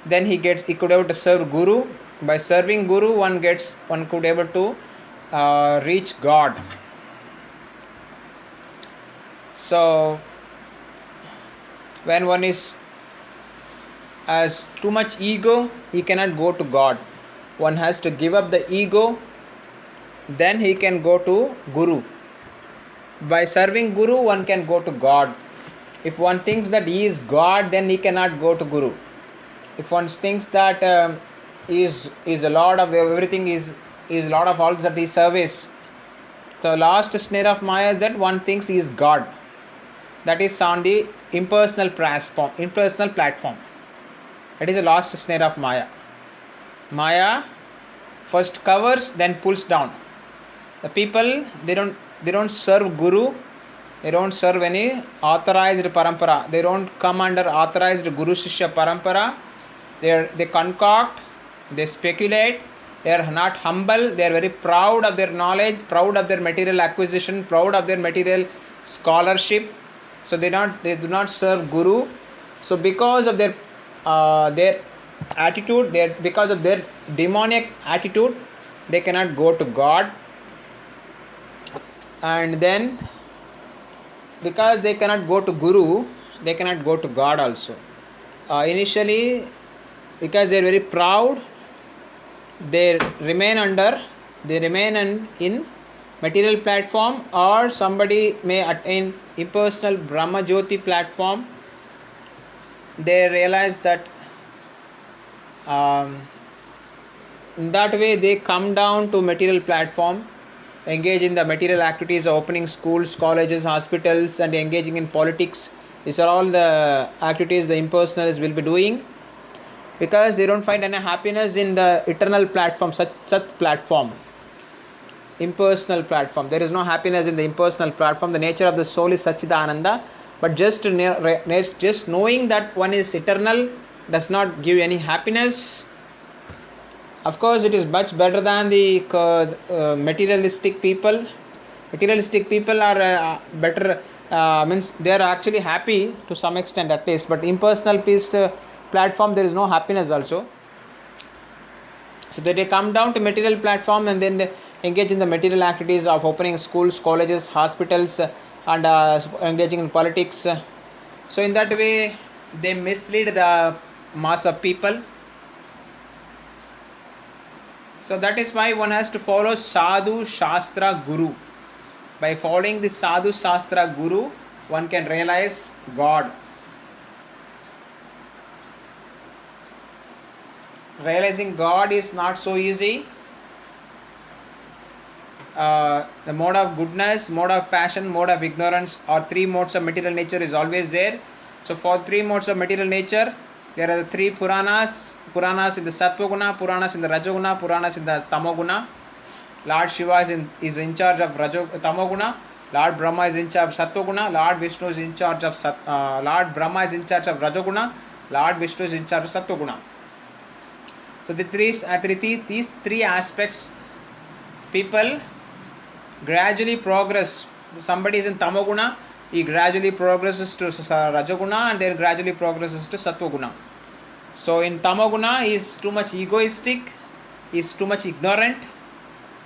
then he could able to serve Guru. By serving Guru, one could able to reach God. So when one is has too much ego, he cannot go to God. One has to give up the ego, then he can go to Guru. By serving Guru, one can go to God. If one thinks that he is God, then he cannot go to Guru. If one thinks that is a lot of everything, is lot of all that is service. The last snare of Maya is that one thinks he is God. That is on the impersonal platform. That is the last snare of Maya. Maya first covers, then pulls down. The people, they don't serve Guru. They don't serve any authorized parampara. They don't come under authorized Guru Shishya parampara. They concoct, they speculate. They are not humble. They are very proud of their knowledge, proud of their material acquisition, proud of their material scholarship. So they do not serve Guru. So because of their attitude, because of their demoniac attitude, they cannot go to God. And then because they cannot go to Guru, they cannot go to God also. Initially, because they are very proud, they remain in material platform, or somebody may attain impersonal Brahma Jyoti platform. They realize that in that way they come down to material platform, engage in the material activities of opening schools, colleges, hospitals, and engaging in politics. These are all the activities the impersonalists will be doing, because they don't find any happiness in the eternal platform, such platform, impersonal platform. There is no happiness in the impersonal platform. The nature of the soul is Satchidananda, but just knowing that one is eternal does not give any happiness. Of course, it is much better than the materialistic people. Materialistic people are better, means they are actually happy to some extent at least, but impersonal peace platform, there is no happiness also. So they come down to material platform, and then they engage in the material activities of opening schools, colleges, hospitals, and engaging in politics. So in that way they mislead the mass of people. So that is why one has to follow Sadhu Shastra Guru. By following the Sadhu Shastra Guru, one can realize God. Realizing God is not so easy. The mode of goodness, mode of passion, mode of ignorance, or three modes of material nature is always there. So for three modes of material nature, there are the three Puranas. Puranas in the Sattva Guna, Puranas in the Rajoguna, Puranas in the Tamoguna. Lord Shiva is in charge of Tamoguna. Lord Brahma is in charge of Sattva Guna. Lord Vishnu is in charge of Lord Brahma is in charge of Rajoguna. Lord Vishnu is in charge of Sattva Guna. So these three aspects, people gradually progress. Somebody is in Tamoguna, he gradually progresses to Rajoguna, and then gradually progresses to Sattva-guna. So in Tamoguna, he is too much egoistic, he is too much ignorant.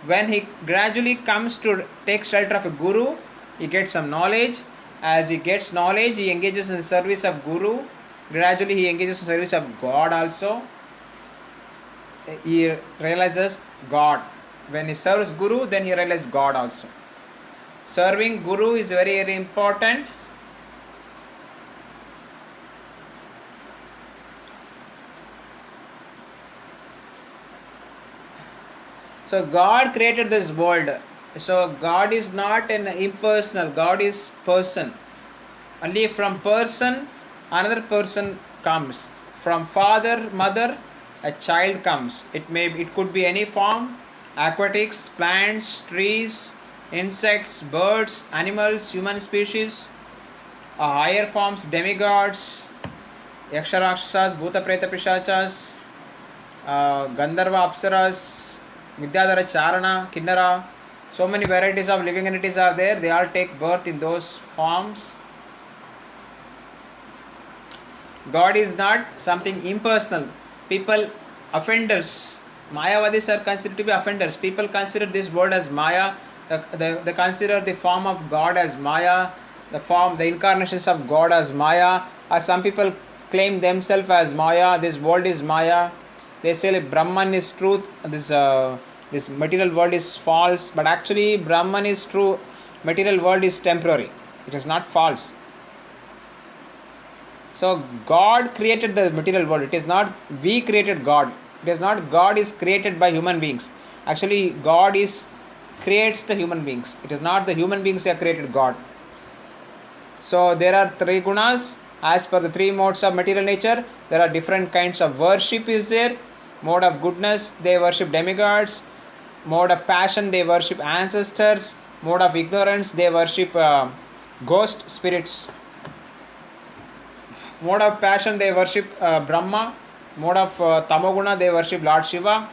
When he gradually comes to take shelter of a Guru, he gets some knowledge. As he gets knowledge, he engages in the service of Guru. Gradually he engages in the service of God also. He realizes God. When he serves Guru, then he realizes God also. Serving Guru is very, very important. So God created this world. So God is not an impersonal. God is person. Only from person, another person comes. From father, mother, a child comes. It could be any form. Aquatics, plants, trees, insects, birds, animals, human species, higher forms, demigods, yaksha rakshasas, bhuta preta pishachas, gandharva apsaras, vidyadhara charana, kinnara. So many varieties of living entities are there. They all take birth in those forms. God is not something impersonal. People, offenders, Mayavadis are considered to be offenders. People consider this world as Maya. They consider the form of God as Maya, the incarnations of God as Maya. Or some people claim themselves as Maya. This world is Maya. They say like Brahman is truth. This material world is false. But actually, Brahman is true. Material world is temporary. It is not false. So God created the material world. It is not we created God. It is not God is created by human beings. Actually, God is creates the human beings. It is not the human beings who have created God. So there are three gunas. As per the three modes of material nature, there are different kinds of worship is there. Mode of goodness, they worship demigods. Mode of passion, they worship ancestors. Mode of ignorance, they worship ghost spirits. Mode of passion, they worship Brahma. Mode of tamoguna, they worship Lord Shiva.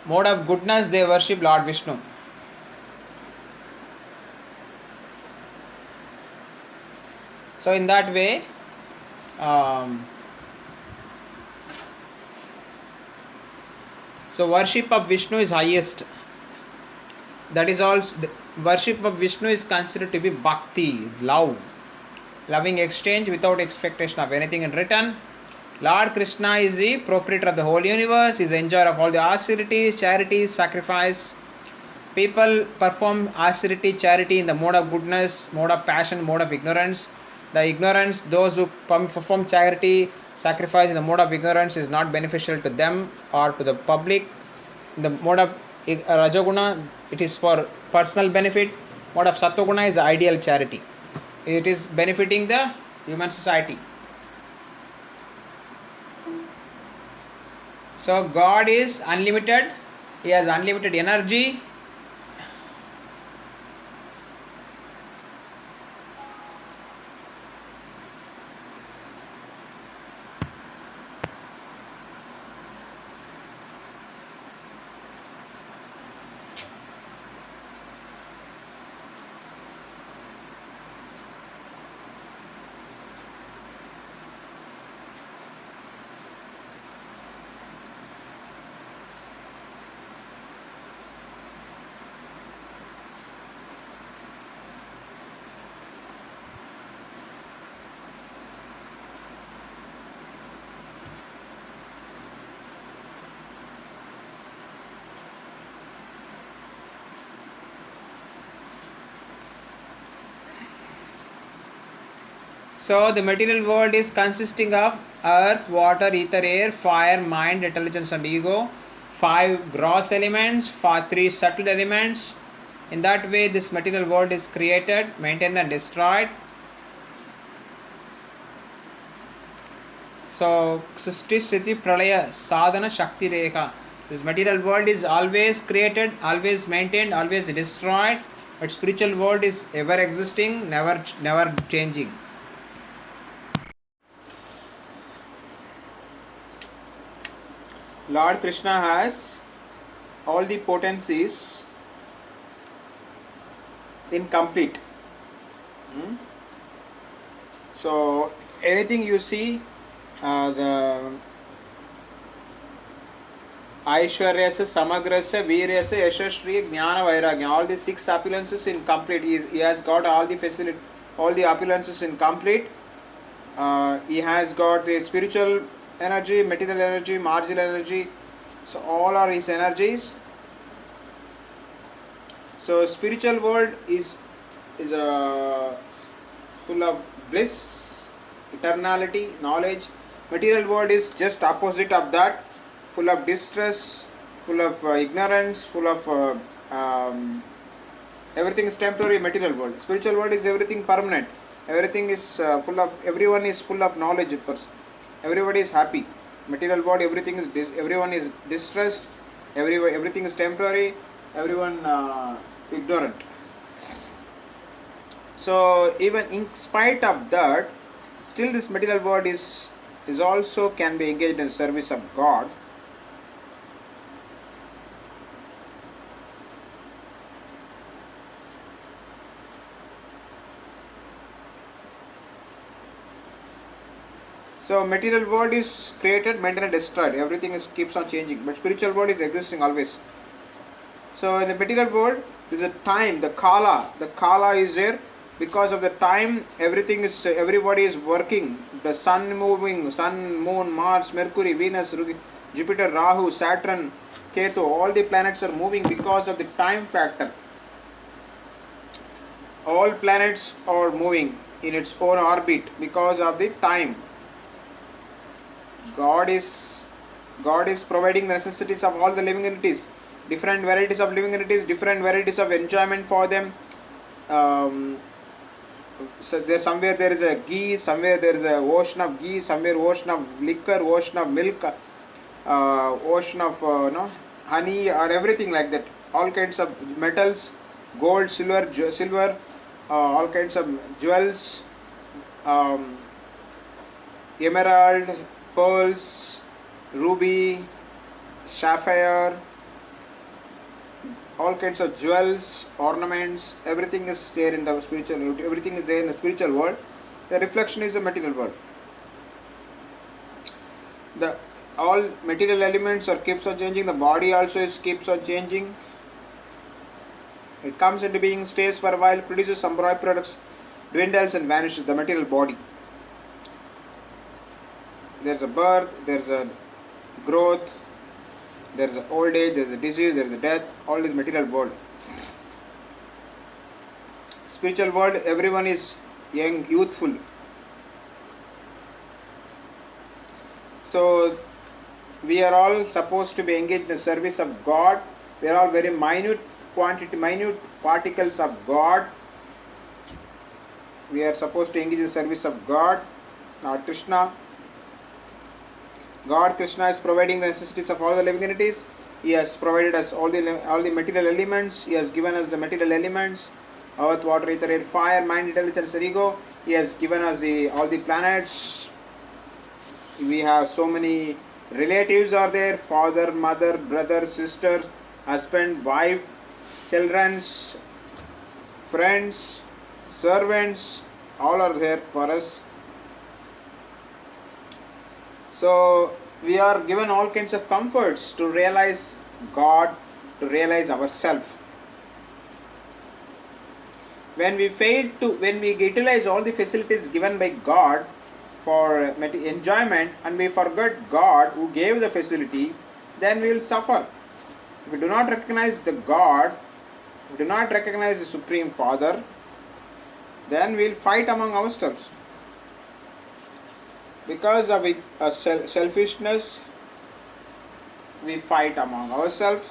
Mode of goodness, they worship Lord Vishnu. So in that way, so worship of Vishnu is highest. That is also the worship of Vishnu is considered to be bhakti, love, loving exchange without expectation of anything in return. Lord Krishna is the proprietor of the whole universe, is the enjoyer of all the austerities, charities, sacrifice. People perform austerity, charity in the mode of goodness, mode of passion, mode of ignorance. The ignorance, those who perform charity, sacrifice in the mode of ignorance is not beneficial to them or to the public. In the mode of Rajoguna, it is for personal benefit. Mode of Sattoguna is ideal charity. It is benefiting the human society. So God is unlimited. He has unlimited energy. So the material world is consisting of earth, water, ether, air, fire, mind, intelligence and ego. 5 gross elements, 3 subtle elements. In that way this material world is created, maintained and destroyed. So Srishti Sthiti Pralaya Sadhana Shakti Rekha. This material world is always created, always maintained, always destroyed. But spiritual world is ever existing, never changing. Lord Krishna has all the potencies incomplete. So anything you see, the Aishwaryasya, Samagrasya, Viryasya, Yashashri, Jnana, Vairagya, all these 6 opulences incomplete. He has got all the facility, all the opulences incomplete. He has got the spiritual energy, material energy, marginal energy. So all are his energies. So spiritual world is full of bliss, eternality, knowledge. Material world is just opposite of that, full of distress, full of ignorance, full of everything is temporary. Material world. Spiritual world is everything permanent. Everything is everyone is full of knowledge person. Everybody is happy. Material world, everyone is distressed. Everything is temporary. Everyone ignorant. So even in spite of that, still this material world is also can be engaged in service of God. So material world is created, maintained and destroyed. Everything keeps on changing. But spiritual world is existing always. So in the material world, there is a time, the kala. The kala is there. Because of the time, everybody is working. The sun moving, sun, moon, Mars, Mercury, Venus, Jupiter, Rahu, Saturn, Ketu, all the planets are moving because of the time factor. All planets are moving in its own orbit because of the time. God is providing the necessities of all the living entities. Different varieties of living entities, different varieties of enjoyment for them. So somewhere there is a ghee, somewhere there is a ocean of ghee, somewhere ocean of liquor, ocean of milk, ocean of honey, or everything like that. All kinds of metals, gold, silver, all kinds of jewels, emerald, pearls, ruby, sapphire, all kinds of jewels, ornaments, everything is there in the spiritual. Everything is there in the spiritual world. The reflection is the material world. All material elements keeps on changing. The body also keeps on changing. It comes into being, stays for a while, produces some byproducts, dwindles and vanishes. The material body. There's a birth, there's a growth, there is an old age, there is a disease, there is a death. All is material world. Spiritual world, everyone is young, youthful. So we are all supposed to be engaged in the service of God. We are all very minute particles of God. We are supposed to engage in the service of God, not Krishna. God, Krishna, is providing the necessities of all the living entities. He has provided us all the material elements. He has given us the material elements: earth, water, ether, air, fire, mind, intelligence, and ego. He has given us all the planets. We have so many relatives are there: father, mother, brother, sister, husband, wife, children, friends, servants. All are there for us. So we are given all kinds of comforts to realize God, to realize ourselves. When we utilize all the facilities given by God for enjoyment, and we forget God who gave the facility, then we will suffer. If we do not recognize the God, we do not recognize the Supreme Father, then we will fight among ourselves. Because of selfishness, we fight among ourselves.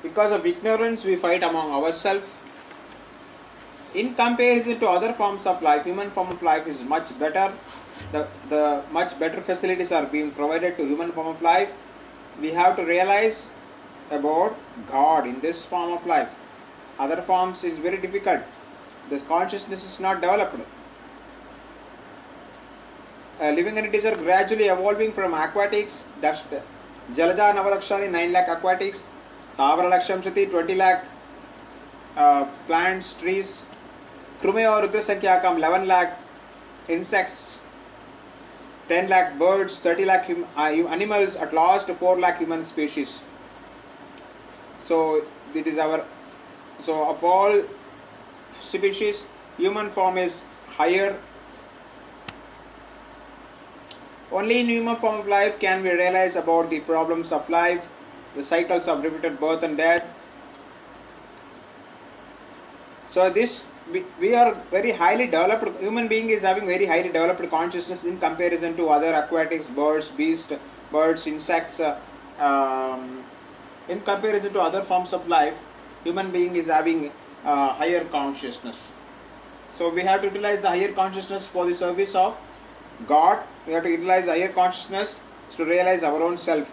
Because of ignorance, we fight among ourselves. In comparison to other forms of life, human form of life is much better. The much better facilities are being provided to human form of life. We have to realize about God in this form of life. Other forms is very difficult. The consciousness is not developed. Living entities are gradually evolving from aquatics. That's Jalaja Navarakshani 9 lakh aquatics, Tavara Lakshamsati 20 lakh plants, trees, Krumaya Rudra Sankhyaakam 11 lakh insects, 10 lakh birds, 30 lakh animals, at last 4 lakh human species. So it is of all species, human form is higher. Only in human form of life can we realize about the problems of life, the cycles of repeated birth and death. So we are very highly developed. Human being is having very highly developed consciousness in comparison to other aquatics, birds, insects. In comparison to other forms of life, human being is having higher consciousness. So we have to utilize the higher consciousness for the service of God. We have to utilize the higher consciousness to realize our own self.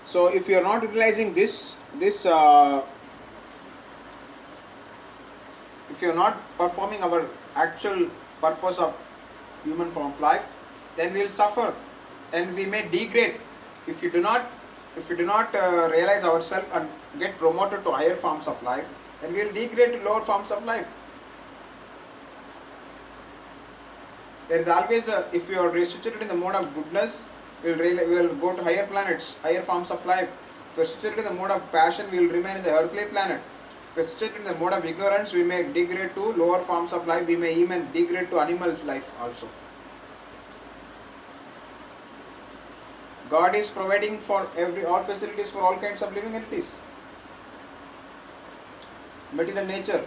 So if you are not utilizing this if you are not performing our actual purpose of human form of life, then we will suffer and we may degrade. If we do not realize ourselves and get promoted to higher forms of life, then we will degrade to lower forms of life. There is always a, if you are situated in the mode of goodness, we will go to higher planets, higher forms of life. If we are situated in the mode of passion, we will remain in the earthly planet. If we are situated in the mode of ignorance, we may degrade to lower forms of life. We may even degrade to animal life also. God is providing for all facilities for all kinds of living entities. Material nature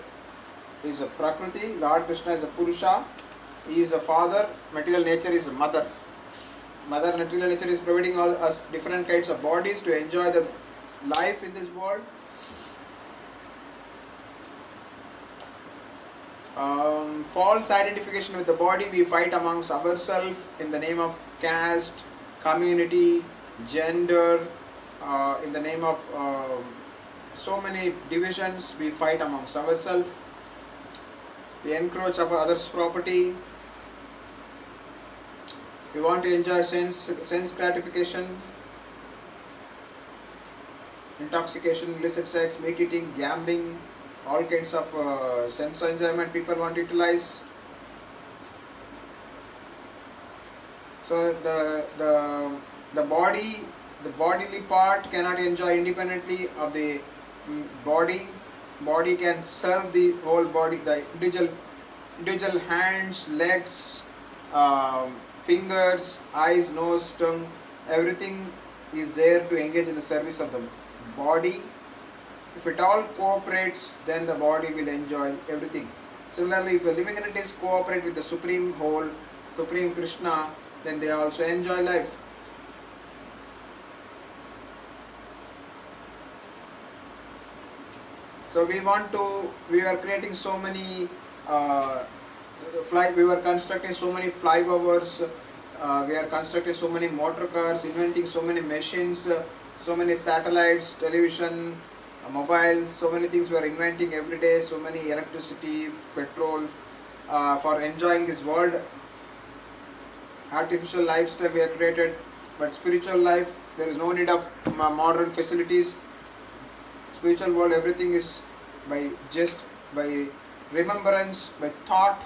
is a Prakriti, Lord Krishna is a Purusha, he is a father, material nature is a mother. Mother material nature is providing all us different kinds of bodies to enjoy the life in this world. False identification with the body, we fight amongst ourselves in the name of caste, community, gender, in the name of so many divisions, we fight amongst ourselves. We encroach upon others' property. We want to enjoy sense gratification, intoxication, illicit sex, meat eating, gambling, all kinds of sense enjoyment people want to utilize. So the bodily part cannot enjoy independently of the body. Body can serve the whole body, the individual hands, legs, fingers, eyes, nose, tongue, everything is there to engage in the service of the body. If it all cooperates, then the body will enjoy everything. Similarly, if the living entities cooperate with the Supreme Whole, Supreme Krishna, then they also enjoy life. So we are creating so many we were constructing so many flyovers, we are constructing so many motor cars, inventing so many machines, so many satellites, television, mobiles, so many things we are inventing every day, so many electricity, petrol, for enjoying this world. Artificial lifestyle we have created, but spiritual life, there is no need of modern facilities. Spiritual world, everything is by remembrance, by thought,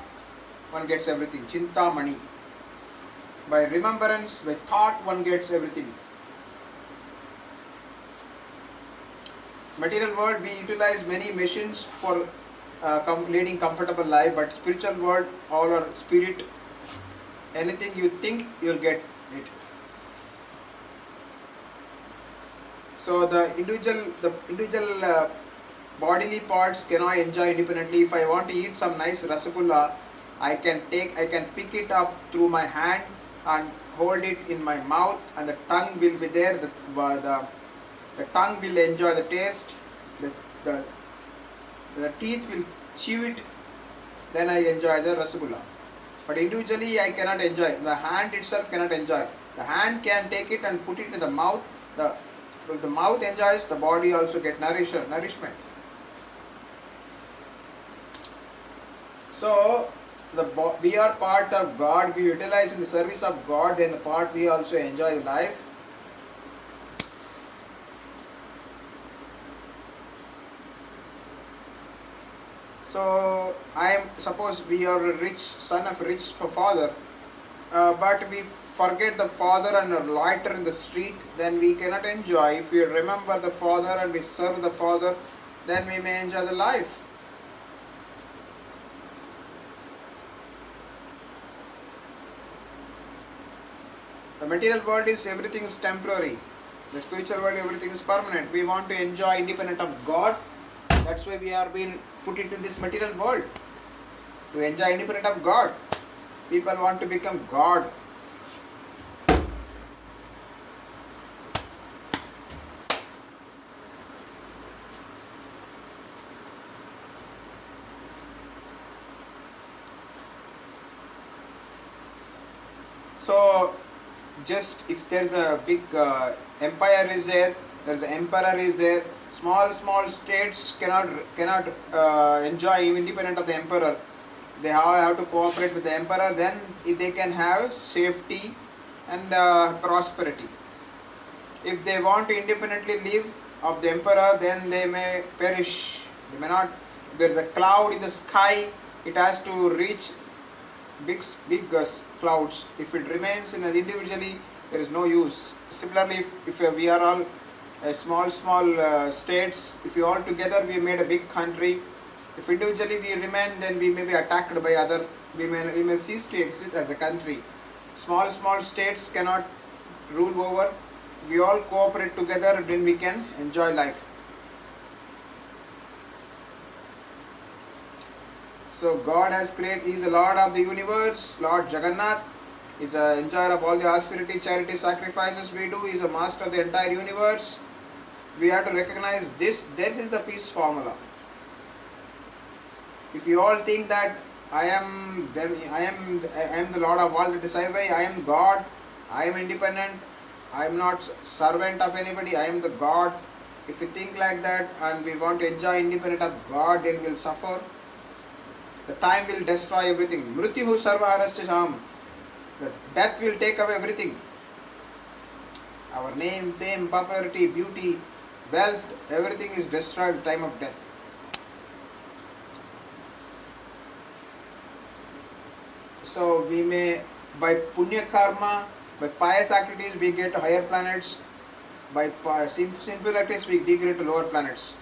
one gets everything. Chinta mani. By remembrance, by thought, one gets everything. Material world, we utilize many machines for leading comfortable life, but spiritual world, all are spirit. Anything you think, you will get it. So the individual bodily parts cannot enjoy independently. If I want to eat some nice rasagulla, I can pick it up through my hand and hold it in my mouth, and the tongue will be there. The tongue will enjoy the taste. The teeth will chew it. Then I enjoy the rasagulla. But individually I cannot enjoy. The hand itself cannot enjoy. The hand can take it and put it in the mouth. If the mouth enjoys, the body also get nourishment. So we are part of God. We utilize in the service of God. Then the part we also enjoy life. So suppose we are a rich son of a rich father, but we forget the father and loiter in the street, then we cannot enjoy. If we remember the father and we serve the father, then we may enjoy the life. The material world is everything is temporary. The spiritual world, everything is permanent. We want to enjoy independent of God. That's why we are being put into this material world, to enjoy independent of God. People want to become God. So just if there's a big empire is there, there's an emperor is there. Small states cannot enjoy independent of the emperor. They have to cooperate with the emperor. Then they can have safety and prosperity. If they want to independently live of the emperor, then they may perish They may not. If there is a cloud in the sky, it has to reach big clouds. If it remains in individually, there is no use. Similarly, if we are all small states, if we all together we made a big country, if individually we remain, then we may be attacked by other, we may cease to exist as a country. Small states cannot rule over. We all cooperate together, then we can enjoy life. So God has created, He is the Lord of the universe. Lord Jagannath is the enjoyer of all the austerity, charity, sacrifices we do. He is the master of the entire universe. We have to recognize this. This is the peace formula. If you all think that I am the Lord of all, that is I am God, I am independent, I am not servant of anybody, I am the God. If we think like that and we want to enjoy independent of God, then we will suffer. The time will destroy everything. Mrityuhu sarvaharascha sham. The death will take away everything. Our name, fame, popularity, beauty, wealth, everything is destroyed at the time of death. So we may, by punya karma, by pious activities, we get to higher planets. By simple activities, we degrade to lower planets.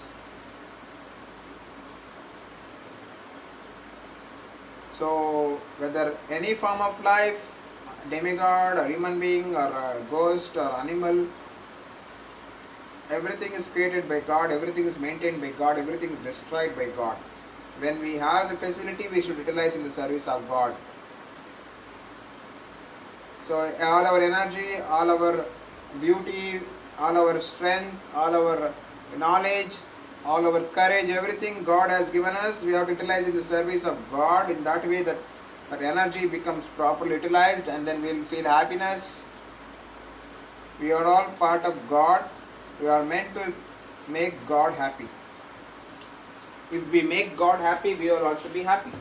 So whether any form of life, demigod or human being or a ghost or animal, everything is created by God, everything is maintained by God, everything is destroyed by God. When we have the facility, we should utilize in the service of God. So all our energy, all our beauty, all our strength, all our knowledge, all our courage, everything God has given us, we have to utilize in the service of God in that way that energy becomes properly utilized, and then we will feel happiness. We are all part of God. We are meant to make God happy. If we make God happy, we will also be happy.